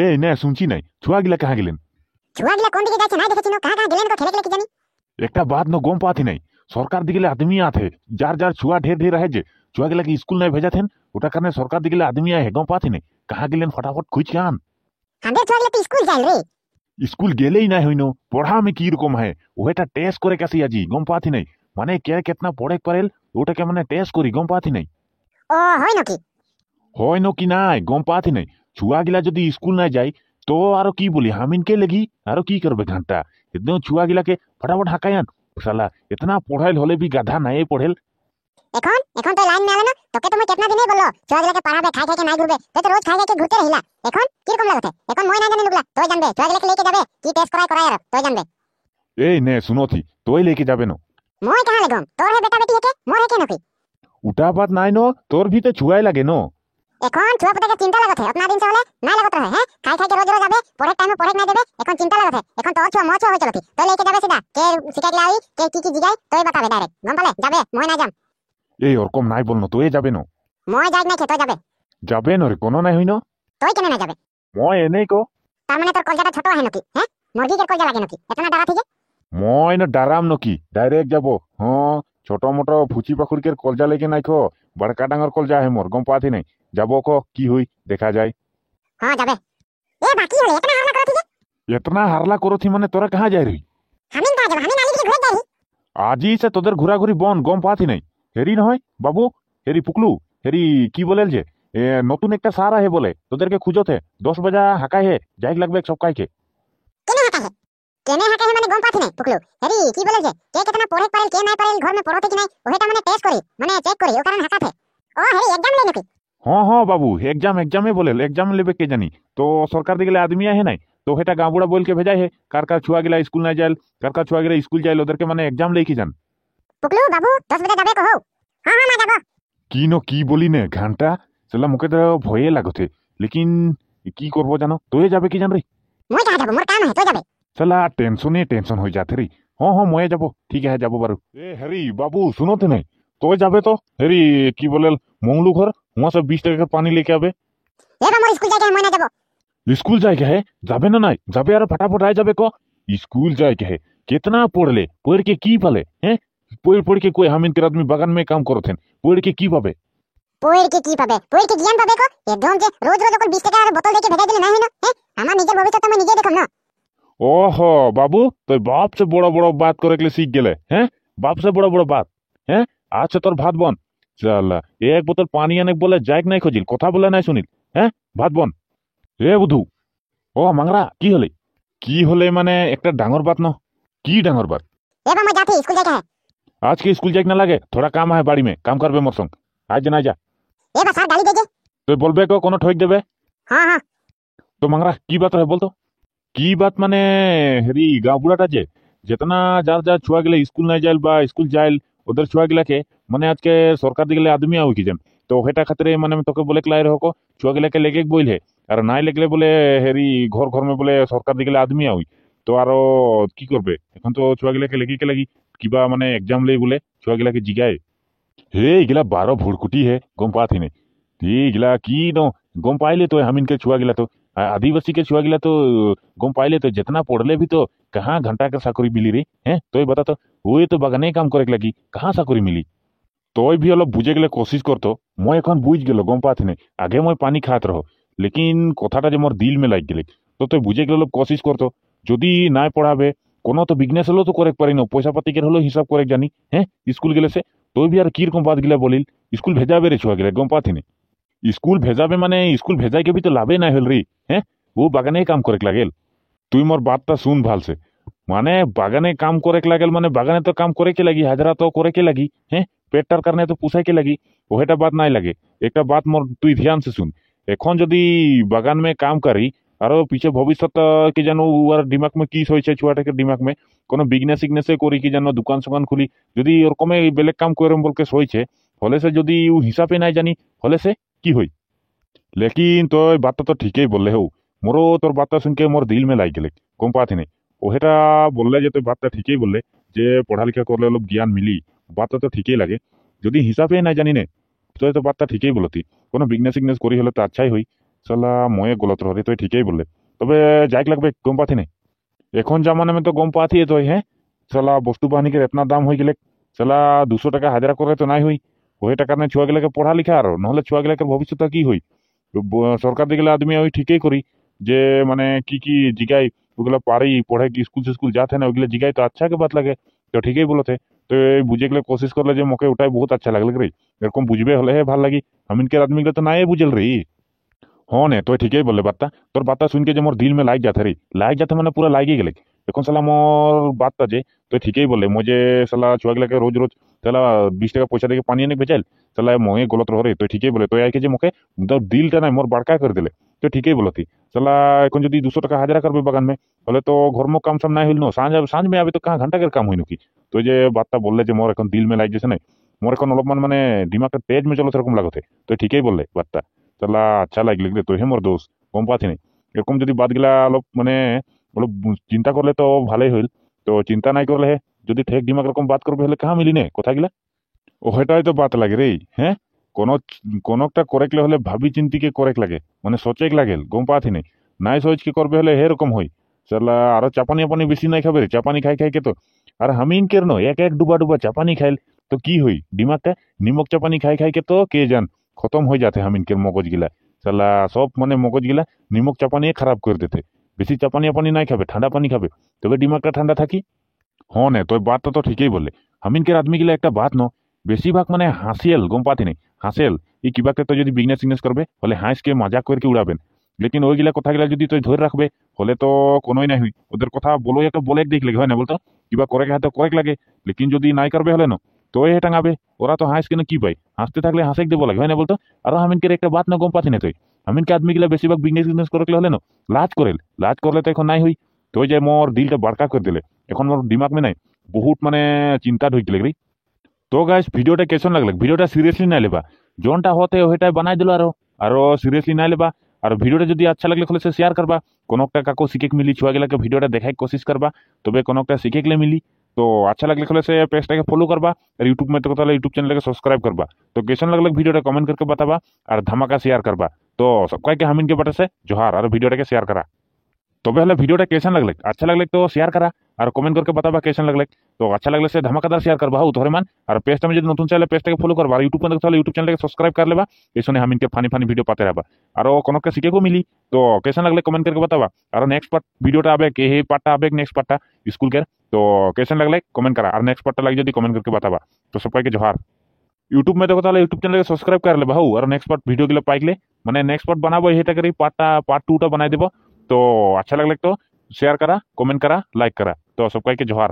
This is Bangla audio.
এই নে শুনছি নাই ছুয়াগিলা কাহা গেলেন? ছুয়াগুলা কোন দিকে যাচ্ছে না দেখেছি না, কাহা কাহা গেলেন কো খেলে খেলে কি জানি। একটা बात न गम पाती नहीं सरकार दिगले आदमी आथे जार जार छुआ ढेर ढेर रहे जे छुआ गिला की स्कूल नहीं भेजा थे ওটা কারণে সরকার দিগলে আদমি আয় গম পাতি নাই কাহা গেলেন ফটাফট খুঁজ के आन। হাঁদের ছুয়াগুলা তো স্কুল যায় রে। स्कूल गेले ही ना हईनो पढ़ा में की रकम है ওটা টেস্ট করে কাছে আজি গম পাতি নাই মানে কে কেতনা পড়ে পারেল ওটাকে মানে টেস্ট করি গম পাতি নাই। ও হয় নাকি? হয় ন কি নাই গম পাতি নাই ছুয়া গিলা যদি স্কুল না যায় তো আরো কি বলি হামিন के लगी আরো কি করবে ঘন্টা एकदम छुआ गिला के फटाफट হাকায়ান साला इतना पढ़ाइल होले भी गाधा नहीं पढ़ेल। এখন এখন তো লাইন মেলে না, তোকে তো মই কেতনা দিনই বললো ছুয়াগুলাকে পড়াবে খাই খাই নাই ঘুরবে, তুই তো রোজ খাই খাই ঘুরতে রহিলা। এখন কি রকম লাগছে? এখন মই না জানি নুগলা তুই জানবে, ছুয়াগুলাকে লেকে যাবে কি টেস্ট করাই আর তুই জানবে। এই নে শুনো থি তোই लेके যাবে না মই কাহা লাগম তোর হে বেটা বেটি হেকে মোর হেকে নাকি? উটা বাত নাই ন তোর भी तो छुआई লাগে ন। এখন ছুয়া পুতাকে চিন্তা লাগত है अपना दिन से होले নাই লাগত रहे हैं खाई खाई के रोज रोज जाबे पढ़े टाइम में पढ़े नहीं देबे, এখন চিন্তা লাগत है। এখন তোর ছুয়া মোর ছুয়া হই চলती তো লেকে যাবে সিধা কে শিখাই লাই কে কি জিগাই তোই बताবে डायरेक्ट গম পালে যাবে মই না যাম। এই ওরকম নাই বল ন তোই যাবে ন। মই যাই নাই তুই যাবে। যাবে ন রে কোনো নাই হই ন তুই কেন না যাবে? মই এনেই কো তার মানে তোর কলজাটা ছোট হয় নাকি? হ্যাঁ মুরগি কে কলজা লাগে নাকি এতনা ডারা থেকে? মই ন ডারাম নকি ডাইরেক্ট যাব। হ্যাঁ ছোট মোটো ফুচি পাখুরকে কলজা লেকে নাই খো বড়কা ডাঙর কলজা হে মোর গম পাতি নাই যাব কো কি হই দেখা যায়। হ্যাঁ যাবে। এ বাকি হলে এতনা হাল্লা করো থেকে इतना हारला करो थी मने तोरा कहाँ जाय रही হামিন কাজ হামিন আলি দিকে ঘুরে যাই। আজি से তোদের ঘোরাঘুরি বন গম পাতি নাই হেরি নহয় বাবু হেরি পুকলু হেরি কি বলেল যে নতুন একটা সার আহে বলে তোদেরকে খুঁজোতে 10 বাজা হাকাই হে যাইক লাগবে সব কাইকে। কেনে হাঁটা হে কেনে হাঁটা হে মানে গম পাতি নাই পুকলু হেরি কি বলে যে কে কেতনা পড়ে পারেল কে নাই পারেল ঘর में পড়তে কি নাই ওহেটা মানে টেস্ট করি মানে চেক করি ও কারণ হাঁটাতে। ও হেরি एग्जाम ले নাকি? हाँ हाँ बाबू एग्जाम एग्जामे बोले एग्जाम लेबे के जानी तो सरकार दिगले आदमी है नहीं तो हेटा गाँव बुढ़ा बोल के भेजा है कार छुआ गिला स्कूल ना जाए कार छुआ गिला स्कूल जाए ओदर के माने एग्जाम लेके जान। পুকলু বাবু 10 बजे যাবে কহো। हां हां मैं যাবো। কি নো কি বলি নে ঘন্টা সেলা মুকে তো ভয়ে লাগতে लेकिन কি করব জানো তোয়ে যাবে কি জান রে। মই কাহা যাবো মোর কাম है তুই যাবে। साला टेंशन हो जाते रही। हाँ हाँ मैं जाबो ठीक है जाबो बारू ए हेरी बाबू सुनो थे नहीं तो जाबे तो हेरी की बोले मंगलू घर वहां से 20 टका का पानी लेके आबे। ए बा मोर स्कूल जाके मैं ना जाबो। स्कूल जाए के है जाबे ना नहीं जाबे यार फटाफट आए जाबे को स्कूल जाए के है कितना पढ़ ले पढ़ के की पाले हैं पढ़ के कोई हम इनके आदमी बागान में काम करो थे पढ़ के की पाबे পড়ে কি পাবে পড়ে কি জ্ঞান পাবে কো একদম যে রোজ রোজ ওকল 20 টাকা আর বোতল দেখে ভেজাই দিলে না হইনো হ্যাঁ আমার নিজের ভবিষ্যৎ আমি নিজে দেখম না। ओहो बाबू तो बाप से बड़ा बड़ा बात करे के लिए सीख गेले हैं बाप से बड़ा बड़ा बात हैं आज से तोर भात बन चल एक बोतल पानी आने बोले जायक नहीं खोजिल कथा बोले नहीं सुनिल हैं भात बन ए बुधु ओ मांगरा की होले माने एक डांगर बात न की डांगर बात ए बा मैं जाते स्कूल जाके है आज के स्कूल जाइक ना लागे थोड़ा काम है बाड़ी में काम करबे मोर संग आज ना जा ए बा सर गाली दे दे तो बोलबे को कोनो ठोक देबे। हां हां तो मांगरा की बात है बोल तो की बात माने हेरी गाँव बुढ़ाटा जे जितना जार जार छुआ गिला स्कूल नहीं जाइल बा स्कूल जाइल उधर छुआ गिला के माने आज के सरकार दिगले आदमी आउ की जेम तो हेटा खातिर माने तोके बोले के लाई रहो को छुआ गिला के लेके बोल है और नाई लेगले बोले हेरी घर घर में बोले सरकार दिगले आदमी आउ तो आरो की करबे এখন তো छुआ गिला के लेके के लगी किबा माने एग्जाम ले बोले छुआ गिला के जिगाए हे गिला 12 भुड़कुटी है गम पाथी नहीं ती गिला की नो गम पाइले तो हम इनके छुआ गिला तो आदिवासी के छुआ गिला तो गम पाइले तो जितना पढ़ले भी तो कहाँ घंटा का साकुरी मिली रे हैं तो बता तो वो तो बागाने काम करे लगी कहाँ साकुरी मिली तो भी अलग बुझे गले कोशिश करतो मैं এখন বুঝ গেল গম পাথি নাই আগে মই পানি খাত রহ लेकिन কথাটা যে মোর দিল में लाग गेले तो বুঝে গেল कोशिश करतो যদি নাই পড়াবে কোনো তো বিজনেস হলো তো করে পারি না পয়সা পাতি के হলো হিসাব করে জানি हैं স্কুল গেলে से तो भी यार की रकम बात गिला बोलिल स्कूल भेजाबे रे छुआ गिला गम पाथी नहीं स्कूल भेजाबे माने स्कूल भेजाई के भी तो लाभे ना होल री हैं वो बागाने काम करे लागेल तुई मोर बातटा सुन भाल से माने बागाने काम करे लागेल माने बागाने तो काम करे के लगी हाजरा तो करे के लगी हैं पेटर करने तो पुसाई के लगी ओहेटा बात नहीं लगे एक बात मोर तुई ध्यान से सुन এখন যদি বাগান में काम करी आरो पीछे भविष्य के जानो और दिमाग में की सोचे छुआटे दिमाग में कोनो बिजनेस सिगनेसे करी कि जानो दुकान सुकान खुली যদি ওরকমে বেলেগ কাম করম বলকে সইছে হলে সে যদি ও হিসাবে নাই জানি হলে সে কি হই लेकिन तो बात तो ठीक ही बोले हो मोरो तोर बात सुन के मोर दिल में लाई गेले गम पाथी नहीं ओहेटा बोलले जे तो बात ठीक ही बोलले जे पढ़ा लिखा करले लोग ज्ञान मिली बात तो ठीक ही लगे যদি হিসাবে নাই জানি ने तो बात ठीक ही बोलती कोनो बिजनेस सिगनेस करी हले तो अच्छा ही हुई সালা ময়ে গলত রহরে তুই ঠিকই বললে। তবে যাইক লাগবে গম পাতি নাই এখন জামানে में तो গম পাতি তো হ্যাঁ সালা বস্তু বাহিনীকে এতনা দাম হয়ে গেলে সালা 200 টাকা হাজারা করে তো নাই হই ওই টাকা না ছুয়া গেলে পড়া লিখা আর নহলে ছুয়া গেলে ভবিষ্যৎ কি হই সরকার দিকে আদমি ওই ঠিকই করি যে মানে কি কি জিগাই ওগুলা পারি পড়ে কি স্কুল স্কুল যাতে না ওগুলা জিগাই তো अच्छा के बात লাগে তো ঠিকই বলতে তো এই বুঝে গেলে কোশিশ করলে যে মোকে ওটাই বহুত अच्छा লাগলে রে এরকম বুঝবে হলে হে ভাল লাগি আমিনকে আদমিগুলো তো নাই বুঝল রে हाँ ने तो ठीक ही बोले बात তোর বার্তা শুনকে যে মোর দিল মে লাইক যাতে রে লাইক যাতে মানে পুরা লাগি গেলে এখন সালা মোর বার্তা যে তো ঠিকই বলে মজে সালা ছুয়াগুলাকে রোজ রোজ সালা 20 টাকা পয়সা দিয়ে পানি এনে বেচাইল সালা মহে গলত রহরে তো ঠিকই বলে তো আইকে যে মুখে তোর দিলটা নাই মোর বাড়কা করে দিলে তো ঠিকই বলতি সালা এখন যদি 200 টাকা হাজারা করবে বাগান में বলে তো ঘরমো কাম সাম নাই হইল না সাঁঝ में আবে তো কাহা ঘন্টাকের কাম হইল কি তো যে বার্তা বললে যে মোর এখন দিল মে লাইক যাচ্ছে না মোর এখন অলপমান মানে দিমাগটা তেজ মে চলো সেরকম লাগতে তো ঠিকই বললে বার্তা তাহলে আচ্ছা লাগলে রে তো হে মোর দোষ গম পাচ্ছি না এরকম যদি বাদগুলা অলপ মানে অলপ চিন্তা করলে তো ভালোই হইল তো চিন্তা নাই করলে হে যদি ঠেক দিমাগ এরকম বাদ করবে হলে কাহা মিলি নে কথাগুলা ওটাই তো বাত লাগে রে হ্যাঁ কোন কোনটা করেক্ট হলে ভাবি চিন্তিকে করেক্ট লাগে মানে সোচেক লাগে গম পাচ্ছি না নাই সোচ কি করবে হলে এরকম হই সালা আরো চাপানি পানি বেশি নাই খাবে রে চাপানি খাই খাই কে তো আর হামিন কেন এক এক ডুবা ডুবা চাপানি খাইল তো কি হই দিমাগটা নিমক চাপানি খাই খাই কে তো কে জান খতম হয়ে যাতে হামিনকের মগজ গিলা সালা সব মানে মগজ গিলা নিমক চাপানি খারাপ করে দিতে বেশি চাপানি পানি নাই খাবে ঠান্ডা পানি খাবে তবে দিমাগটা ঠান্ডা থাকি হ্যাঁ নে তোর বাতটা তো ঠিকই বললে হামিনকের আদমি গিলা একটা বাত ন বেশিরভাগ মানে হাসিয়েল গম পাতি নেই হাসেল এই কিবাকে তো যদি বিজনেস টিজনেস করবে হলে হাসকে মজাক করে উড়াবেন লেকিন ওইগুলা কথাগুলা যদি তুই ধরে রাখবে হলে তো কোনোই নাই হই ওদের কথা বলো একটা বলে দেখলে হয় না বলতো কিবা করে হয়তো করেক লাগে লেকিন যদি নাই করবে হলে না তো এ টাঙাবে ওরা তো হাঁস কেন কি পাই হাসতে থাকলে হাসেক দেবো লাগে হয় না বলতো আরো হামিনকের একটা বাত না গম পাচ্ছি না তুই হামিনকে আদমি গিলা বেশিরভাগ বিজনেস টিজনেস করে হলে না লাজ করলে তো এখন নাই হই তো ওই যে মোর দিলটা বাড়কা করে দিলে এখন মোর দিমাগ মে নাই বহুত মানে চিন্তা ঢুকলে রে তো গাইস ভিডিওটা কেমন লাগলে ভিডিওটা সিরিয়াসলি নাই লেবা जोनটা হতে ওইটাই বানাই দিল আরো সিরিয়াসলি নাই লেবা আর ভিডিওটা যদি আচ্ছা লাগলে হলে শেয়ার করবা কোনটা কাকো শিখে মিলি ছুয়া গেলাকে ভিডিওটা দেখাই কোশিশ করবা তবে কোনটা শিখে গেলে মিলি তো अच्छा लगले হলে পেজটাকে ফলো করবা আর ইউটিউব में तो তাহলে ইউটিউব চ্যানেলকে সাবস্ক্রাইব করবা তো কেমন লাগলে ভিডিওটা কমেন্ট करके बतावा আর ধামাকা শেয়ার করবা তো সবাইকে হামিন के বাটাসে জোহার আর ভিডিওটাকে শেয়ার করা তবে হলে ভিডিওটা কেমন লাগলে अच्छा लगले तो शेयर करा আর কমেন্ট करके बतावा कैसा लगले तो अच्छा लगले से धमाकेदार शेयर करबा हो तोहरे मान আর পেজটা में যদি নতুন চাইলে পেজটাকে ফলো করবা আর ইউটিউব में তাহলে ইউটিউব চ্যানেলকে সাবস্ক্রাইব कर लेबा এসনে হামিনকে ফানি ফানি ভিডিও পাতে रहबा আর কোনকে শিখেকো মিলি তো कैसा लगले कमेंट करके बतावा আর নেক্সট পার্ট ভিডিওটা আবে কে হে পার্টটা আবে নেক্সট পার্টটা স্কুল के তো कैसा लगले कमेंट करा আর নেক্সট পার্টটা লাগে যদি কমেন্ট करके बतावा তো সবাইকে জোহার ইউটিউব में देखो তাহলে ইউটিউব চ্যানেলকে সাবস্ক্রাইব कर लेबा हो আর নেক্সট পার্ট ভিডিও গুলো পাইলে মানে নেক্সট পার্ট বানাবো এটাকে পার্ট 2টা বানাই দেব তো अच्छा लगले तो शेयर करा कमेंट करा लाइक करा तो सबका के जोहार।